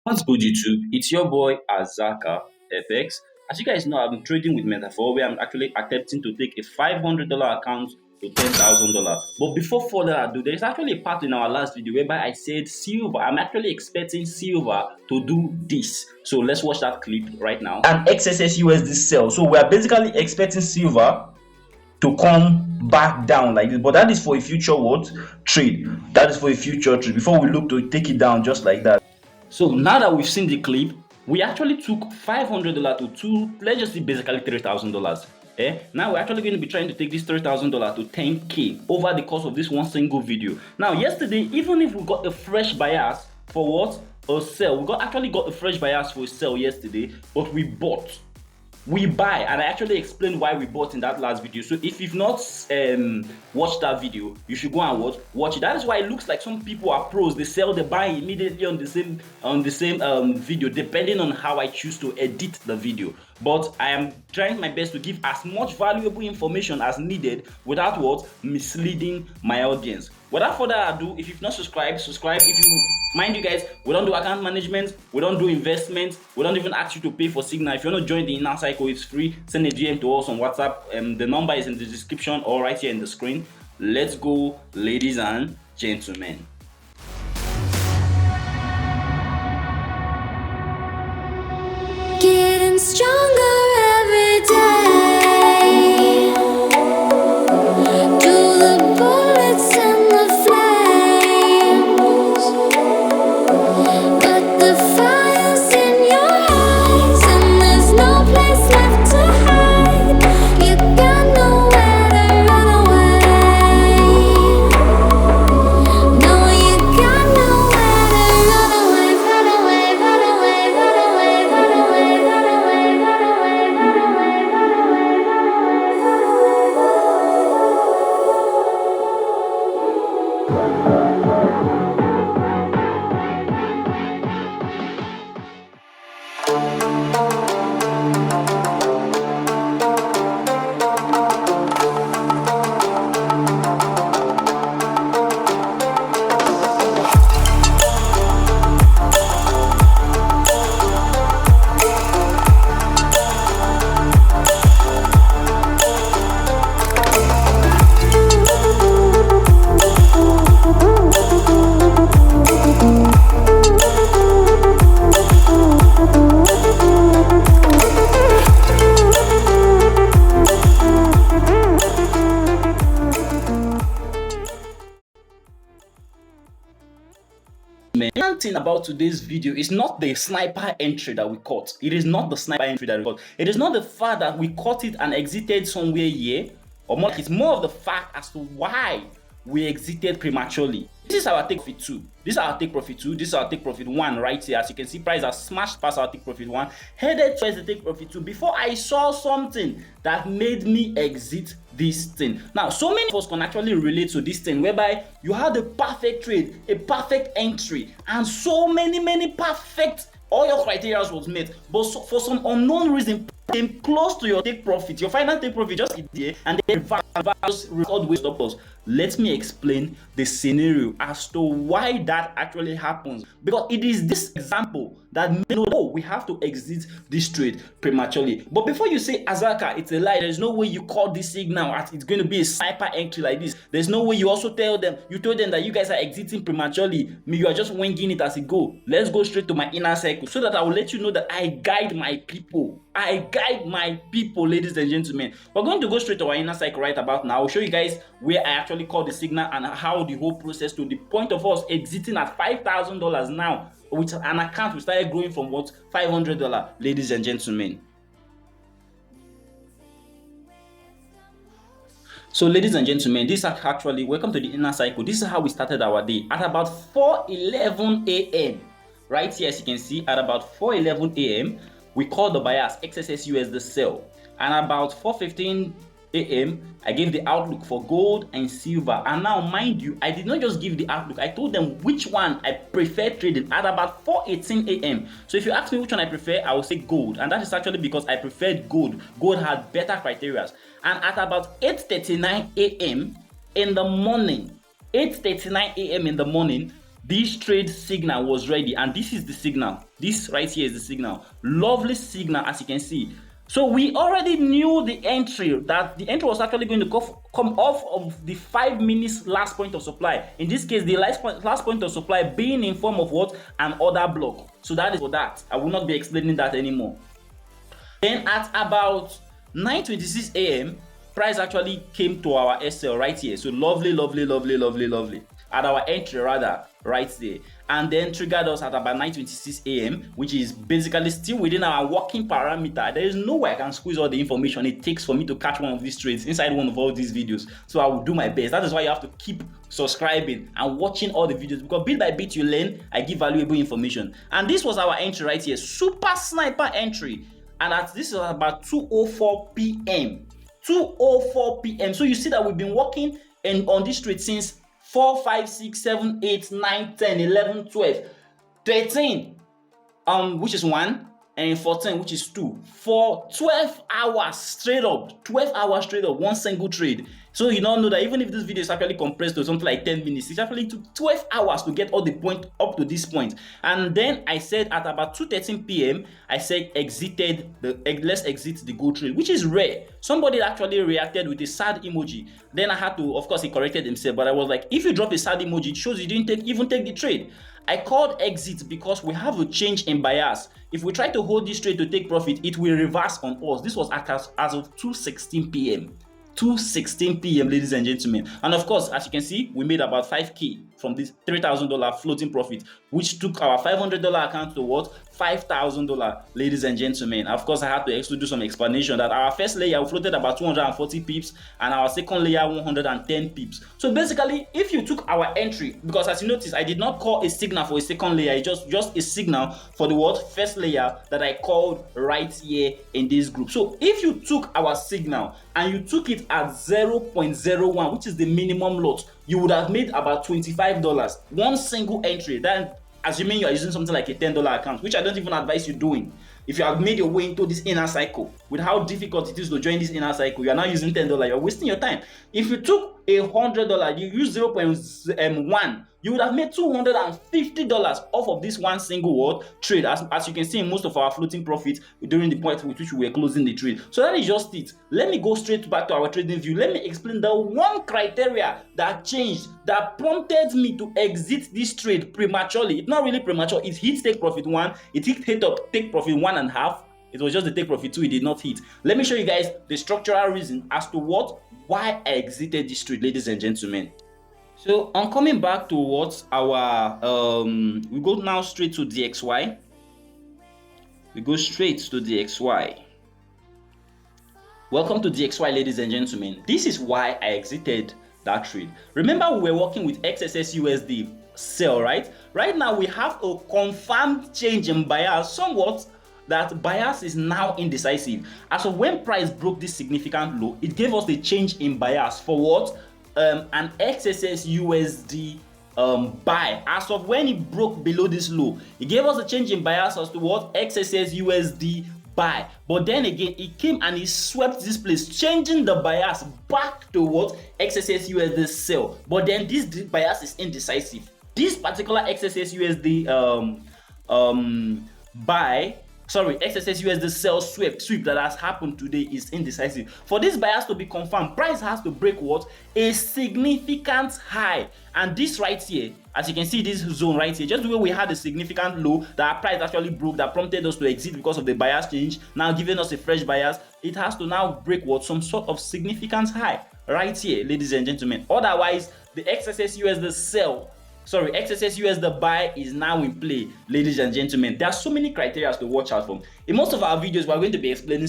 What's good, YouTube? It's your boy Azaka FX. As you guys know, I'm trading with Metafor where I'm actually attempting to take a $500 account to $10,000. But before further ado, there's actually a part in our last video whereby I said silver. I'm actually expecting silver to do this. So let's watch that clip right now. An XAUUSD sell. So we are basically expecting silver to come back down like this, but that is for a future what trade. That is for a future trade before we look to take it down just like that. So now that we've seen the clip, we actually took $500 to let's just say basically $3,000. Now we're actually going to be trying to take this $3,000 to 10K over the course of this one single video. Now yesterday, even if we got a fresh bias for what? A sell. We actually got a fresh bias for a sell yesterday, but we bought. We buy, and I actually explained why we bought in that last video. So if you've not watched that video, you should go and watch it. That is why it looks like some people are pros. They sell, they buy immediately on the same video, depending on how I choose to edit the video. But I am trying my best to give as much valuable information as needed without misleading my audience. Without further ado, if you've not subscribed, subscribe. If you mind you guys, we don't do account management, we don't do investments, we don't even ask you to pay for Signal. If you want to join the inner cycle, it's free. Send a DM to us on WhatsApp. The number is in the description or right here in the screen. Let's go, ladies and gentlemen. Getting stronger every day. Do the bullets and the flames, but the fire's in your eyes and there's no place left to hide. You got nowhere to run away. No, you got nowhere to run away, run away, run away, run away, run away, run away, run away, run away, run away, run One thing about today's video is not the sniper entry that we caught. It is not the sniper entry that we caught. It is not the fact that we caught it and exited somewhere here, or more like it's more of the fact as to why we exited prematurely. This is our take profit 2. This is our take profit 2. This is our take profit 1 right here. As you can see, price has smashed past our take profit 1, headed towards the take profit 2 before I saw something that made me exit this thing. Now, so many of us can actually relate to this thing whereby you had a perfect trade, a perfect entry, and so many perfect, all your criteria was met, but for some unknown reason came close to your take profit, your final take profit just hit there, and then record with stop loss. Let me explain the scenario as to why that actually happens, because it is this example that made us know we have to exit this trade prematurely. But before you say Azaka, it's a lie, there's no way you call this signal as it's going to be a sniper entry like this. There's no way you also told them that you guys are exiting prematurely. You are just winging it as it go. Let's go straight to my inner circle so that I will let you know that I guide my people. I guide my people, ladies and gentlemen. We're going to go straight to our inner cycle right about now. I'll show you guys where I actually call the signal and how the whole process to the point of us exiting at $5,000 now with an account we started growing from what? $500, ladies and gentlemen. So ladies and gentlemen, this is actually, welcome to the inner cycle. This is how we started our day at about 4:11 a.m. right here. As you can see, at about 4:11 a.m. we called the bias XAUUSD sell, and about 4:15 a.m. I gave the outlook for gold and silver. And now mind you, I did not just give the outlook, I told them which one I prefer trading at about 4:18 a.m. So if you ask me which one I prefer, I will say gold, and that is actually because I preferred gold. Gold had better criteria. And at about 8:39 a.m. in the morning, 8:39 a.m. in the morning, this trade signal was ready, and this is the signal. This right here is the signal. Lovely signal, as you can see. So we already knew the entry, that the entry was actually going to come off of the 5 minutes last point of supply. In this case, the last point of supply being in form of what? An order block. So that is for that. I will not be explaining that anymore. Then at about 9:26 a.m., price actually came to our SL right here. So lovely, lovely, lovely, lovely, lovely. At our entry rather, right there. And then triggered us at about 9:26 a.m., which is basically still within our working parameter. There is no way I can squeeze all the information it takes for me to catch one of these trades inside one of all these videos. So I will do my best. That is why you have to keep subscribing and watching all the videos, because bit by bit you learn, I give valuable information. And this was our entry right here, super sniper entry. And this is about 2:04 p.m. 2:04 p.m. So you see that we've been working on this trade since 4, 5, 6, 7, 8, 9, 10, 11, 12, 13, which is 1, and 14, which is 2, for 12 hours straight up. 12 hours straight up, one single trade. So you now know that even if this video is actually compressed to something like 10 minutes, it actually took 12 hours to get all the point up to this point. And then I said at about 2:13 p.m., I said let's exit the go trade, which is rare. Somebody actually reacted with a sad emoji. Then I had to, of course, he corrected himself, but I was like, if you drop a sad emoji, it shows you didn't even take the trade. I called exit because we have a change in bias. If we try to hold this trade to take profit, it will reverse on us. This was as of 2:16 p.m. 2:16 p.m. ladies and gentlemen. And of course, as you can see, we made about 5k from this $3,000 floating profit, which took our $500 account to what? $5,000, ladies and gentlemen. Of course, I had to do some explanation that our first layer floated about 240 pips and our second layer 110 pips. So basically, if you took our entry, because as you notice, I did not call a signal for a second layer, it's just a signal for the what? First layer that I called right here in this group. So if you took our signal and you took it at 0.01, which is the minimum lot, you would have made about $25. One single entry. Then assuming you are using something like a $10 account, which I don't even advise you doing. If you have made your way into this inner cycle, with how difficult it is to join this inner cycle, you are now using $10, you're wasting your time. If you took $100, you use 0.1, you would have made $250 off of this one single word trade, as you can see in most of our floating profits during the point with which we were closing the trade. So that is just it. Let me go straight back to our trading view. Let me explain the one criteria that changed, that prompted me to exit this trade prematurely. It's not really premature. It hit take profit 1, it hit up take profit 1.5. It was just the take profit 2, it did not hit. Let me show you guys the structural reason as to why I exited this trade, ladies and gentlemen. So on coming back to what our we go now straight to DXY. We go straight to DXY. Welcome to DXY, ladies and gentlemen. This is why I exited that trade. Remember, we were working with XAUUSD sell, right? Right now we have a confirmed change in bias, somewhat. That bias is now indecisive. As of when price broke this significant low, it gave us the change in bias for what? An XAUUSD buy. As of when it broke below this low, it gave us a change in bias as to what? XAUUSD buy. But then again, it came and it swept this place, changing the bias back to what? XAUUSD sell. But then this bias is indecisive. This particular XAUUSD buy, XAUUSD sell sweep that has happened today is indecisive. For this bias to be confirmed, price has to break what? A significant high. And this right here, as you can see, this zone right here, just the way we had a significant low that our price actually broke, that prompted us to exit because of the bias change, now giving us a fresh bias, it has to now break what? Some sort of significant high right here, ladies and gentlemen. Otherwise, the XAUUSD sell, XAUUSD buy is now in play, ladies and gentlemen. There are so many criteria to watch out for. In most of our videos, we are going to be explaining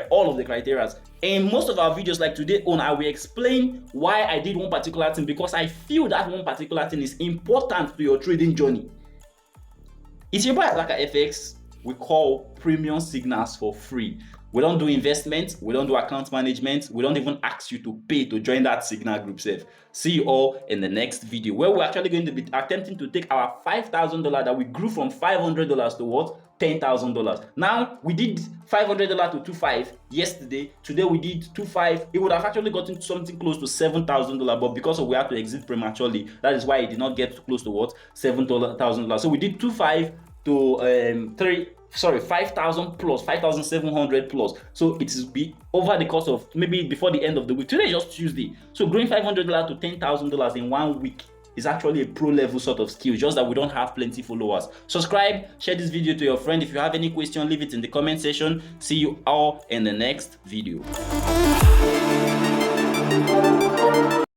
all of the criteria. In most of our videos, like today on, I will explain why I did one particular thing, because I feel that one particular thing is important to your trading journey. It's your boy Alaka FX. We call premium signals for free. We don't do investment, we don't do account management, we don't even ask you to pay to join that Signal group safe. See you all in the next video, where we're actually going to be attempting to take our $5,000 that we grew from $500 to what? $10,000. Now we did $500 to 2.5 yesterday. Today we did 2.5. It would have actually gotten something close to $7,000, but because we had to exit prematurely, that is why it did not get close to what? $7,000. So we did 2.5 to 5,000 plus, 5,700 plus. So it is be over the course of maybe before the end of the week. Today is just Tuesday. So growing $500 to $10,000 in 1 week is actually a pro level sort of skill, just that we don't have plenty followers. Subscribe, share this video to your friend. If you have any question, leave it in the comment section. See you all in the next video.